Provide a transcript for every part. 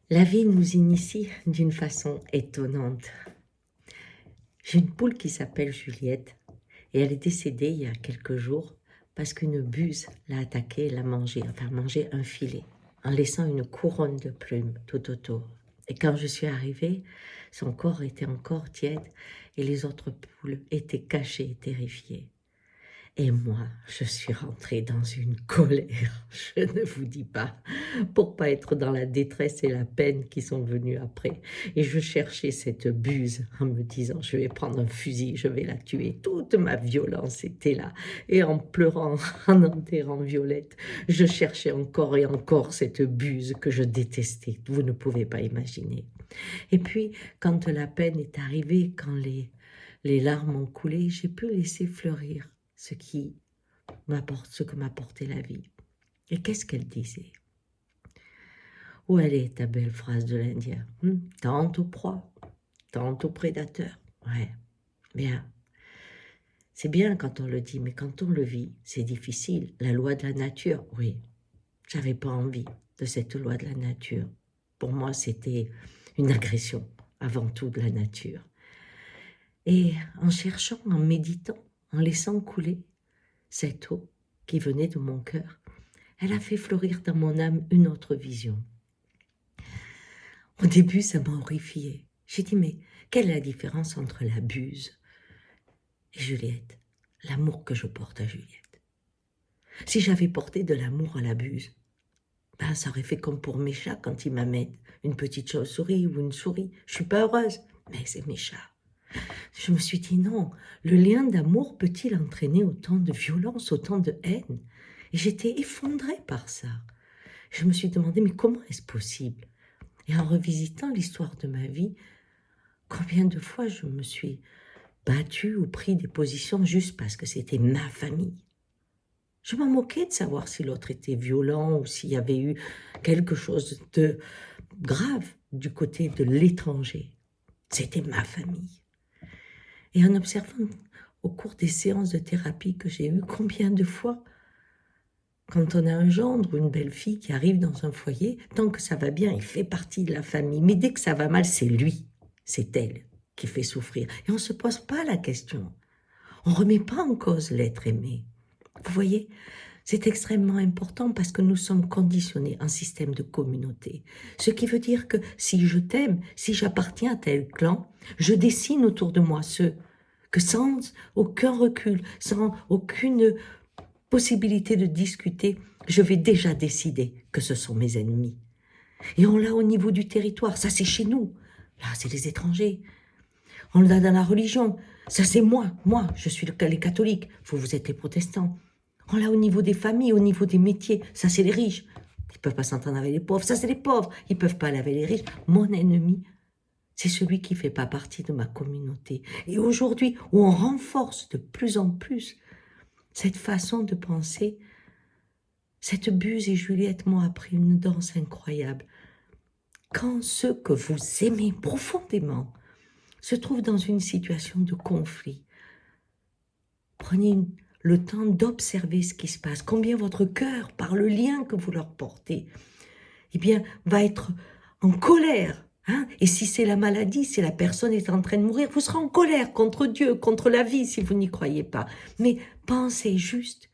La vie nous initie d'une façon étonnante. J'ai une poule qui s'appelle Juliette et elle est décédée il y a quelques jours parce qu'une buse l'a attaquée et l'a mangée, enfin mangé un filet, en laissant une couronne de plumes tout autour. Et quand je suis arrivée, son corps était encore tiède et les autres poules étaient cachées et terrifiées. Et moi, je suis rentrée dans une colère, je ne vous dis pas, pour pas être dans la détresse et la peine qui sont venues après. Et je cherchais cette buse en me disant, je vais prendre un fusil, je vais la tuer. Toute ma violence était là. Et en pleurant, en enterrant Violette, je cherchais encore et encore cette buse que je détestais. Vous ne pouvez pas imaginer. Et puis, quand la peine est arrivée, quand les larmes ont coulé, j'ai pu laisser fleurir ce que m'apportait la vie. Et qu'est-ce qu'elle disait? Où elle est, ta belle phrase de l'Indien? Tant aux proies, tant aux prédateurs. Ouais, bien. C'est bien quand on le dit, mais quand on le vit, c'est difficile. La loi de la nature, oui. J'avais pas envie de cette loi de la nature. Pour moi, c'était une agression, avant tout de la nature. Et en cherchant, en méditant, en laissant couler cette eau qui venait de mon cœur, elle a fait fleurir dans mon âme une autre vision. Au début, ça m'a horrifiée. J'ai dit, mais quelle est la différence entre la buse et Juliette? L'amour que je porte à Juliette. Si j'avais porté de l'amour à la buse, ben, ça aurait fait comme pour mes chats quand ils m'amènent une petite chauve-souris ou une souris. Je suis pas heureuse, mais c'est mes chats. Je me suis dit non, le lien d'amour peut-il entraîner autant de violence, autant de haine? Et j'étais effondrée par ça. Je me suis demandé, mais comment est-ce possible? Et en revisitant l'histoire de ma vie, combien de fois je me suis battue ou pris des positions juste parce que c'était ma famille. Je m'en moquais de savoir si l'autre était violent ou s'il y avait eu quelque chose de grave du côté de l'étranger. C'était ma famille. Et en observant au cours des séances de thérapie que j'ai eues, combien de fois, quand on a un gendre ou une belle-fille qui arrive dans un foyer, tant que ça va bien, il fait partie de la famille. Mais dès que ça va mal, c'est lui, c'est elle qui fait souffrir. Et on ne se pose pas la question. On ne remet pas en cause l'être aimé. Vous voyez, c'est extrêmement important parce que nous sommes conditionnés en système de communauté. Ce qui veut dire que si je t'aime, si j'appartiens à tel clan, je dessine autour de moi ceux que sans aucun recul, sans aucune possibilité de discuter, je vais déjà décider que ce sont mes ennemis. Et on l'a au niveau du territoire, ça c'est chez nous, là c'est les étrangers. On l'a dans la religion, ça c'est moi, je suis les catholiques, vous êtes les protestants. On l'a au niveau des familles, au niveau des métiers, ça c'est les riches. Ils ne peuvent pas s'entendre avec les pauvres, ça c'est les pauvres, ils ne peuvent pas aller avec les riches. Mon ennemi, c'est celui qui ne fait pas partie de ma communauté. Et aujourd'hui, où on renforce de plus en plus cette façon de penser, cette Buse et Juliette m'ont appris une danse incroyable. Quand ceux que vous aimez profondément se trouvent dans une situation de conflit, prenez le temps d'observer ce qui se passe, combien votre cœur, par le lien que vous leur portez, eh bien, va être en colère. Et si c'est la maladie, si la personne est en train de mourir, vous serez en colère contre Dieu, contre la vie, si vous n'y croyez pas. Mais pensez juste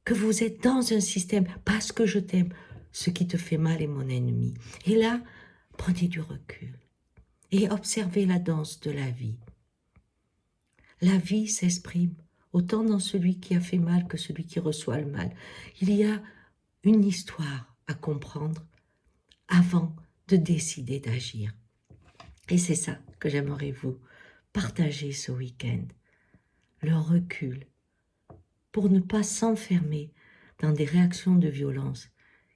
que vous êtes dans un système, parce que je t'aime, ce qui te fait mal est mon ennemi. Et là, prenez du recul et observez la danse de la vie. La vie s'exprime autant dans celui qui a fait mal que celui qui reçoit le mal. Il y a une histoire à comprendre avant de décider d'agir. Et c'est ça que j'aimerais vous partager ce week-end. Le recul pour ne pas s'enfermer dans des réactions de violence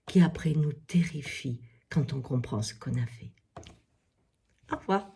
qui après nous terrifient quand on comprend ce qu'on a fait. Au revoir.